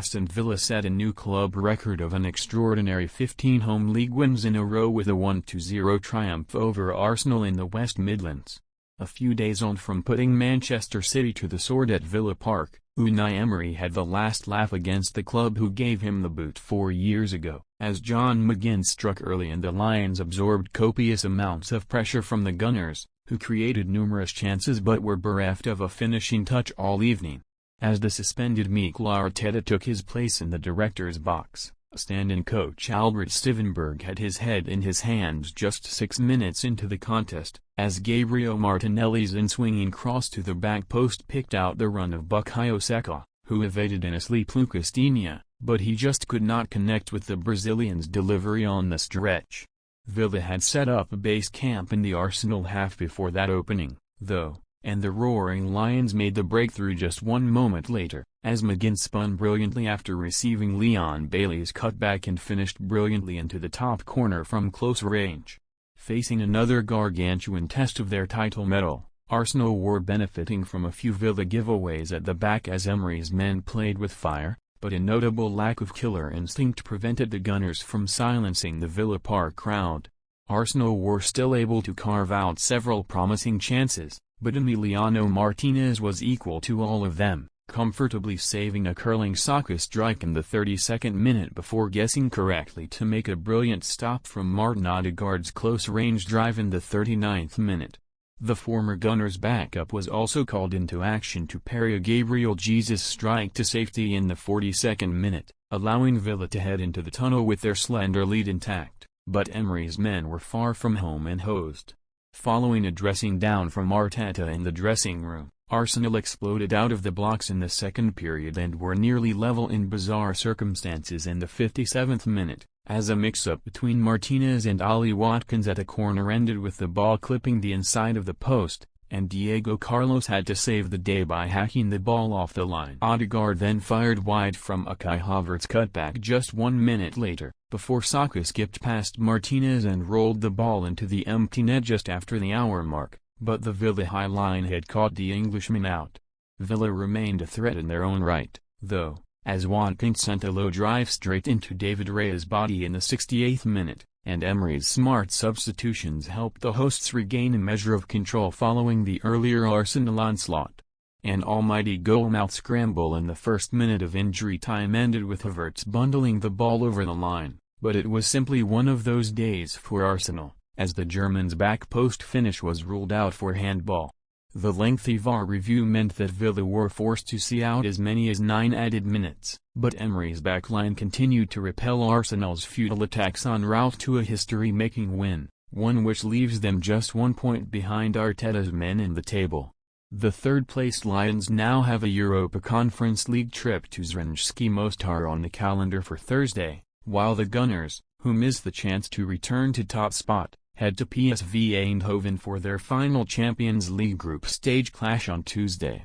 Aston Villa set a new club record of an extraordinary 15 home league wins in a row with a 1-0 triumph over Arsenal in the West Midlands. A few days on from putting Manchester City to the sword at Villa Park, Unai Emery had the last laugh against the club who gave him the boot 4 years ago, as John McGinn struck early and the Lions absorbed copious amounts of pressure from the Gunners, who created numerous chances but were bereft of a finishing touch all evening. As the suspended Mikel Arteta took his place in the director's box, stand-in coach Albert Stivenberg had his head in his hands just 6 minutes into the contest, as Gabriel Martinelli's in-swinging cross to the back post picked out the run of Bukayo Saka, who evaded an asleep Lucas Digne, but he just could not connect with the Brazilian's delivery on the stretch. Villa had set up a base camp in the Arsenal half before that opening, though, and the roaring Lions made the breakthrough just 1 moment later, as McGinn spun brilliantly after receiving Leon Bailey's cutback and finished brilliantly into the top corner from close range. Facing another gargantuan test of their title medal, Arsenal were benefiting from a few Villa giveaways at the back as Emery's men played with fire, but a notable lack of killer instinct prevented the Gunners from silencing the Villa Park crowd. Arsenal were still able to carve out several promising chances, but Emiliano Martinez was equal to all of them, comfortably saving a curling Saka strike in the 32nd minute before guessing correctly to make a brilliant stop from Martin Odegaard's close-range drive in the 39th minute. The former Gunners' backup was also called into action to parry a Gabriel Jesus strike to safety in the 42nd minute, allowing Villa to head into the tunnel with their slender lead intact, but Emery's men were far from home and hosed. Following a dressing down from Arteta in the dressing room, Arsenal exploded out of the blocks in the second period and were nearly level in bizarre circumstances in the 57th minute, as a mix-up between Martinez and Ollie Watkins at a corner ended with the ball clipping the inside of the post, and Diego Carlos had to save the day by hacking the ball off the line. Odegaard then fired wide from a Kai Havertz cutback just 1 minute later, before Saka skipped past Martinez and rolled the ball into the empty net just after the hour mark, but the Villa high line had caught the Englishman out. Villa remained a threat in their own right, though, as Watkins sent a low drive straight into David Raya's body in the 68th minute, and Emery's smart substitutions helped the hosts regain a measure of control following the earlier Arsenal onslaught. An almighty goal-mouth scramble in the first minute of injury time ended with Havertz bundling the ball over the line, but it was simply one of those days for Arsenal, as the Germans' back post finish was ruled out for handball. The lengthy VAR review meant that Villa were forced to see out as many as 9 added minutes, but Emery's backline continued to repel Arsenal's futile attacks en route to a history-making win, one which leaves them just 1 point behind Arteta's men in the table. The third-placed Lions now have a Europa Conference League trip to Zrinjski Mostar on the calendar for Thursday, while the Gunners, who miss the chance to return to top spot, head to PSV Eindhoven for their final Champions League group stage clash on Tuesday.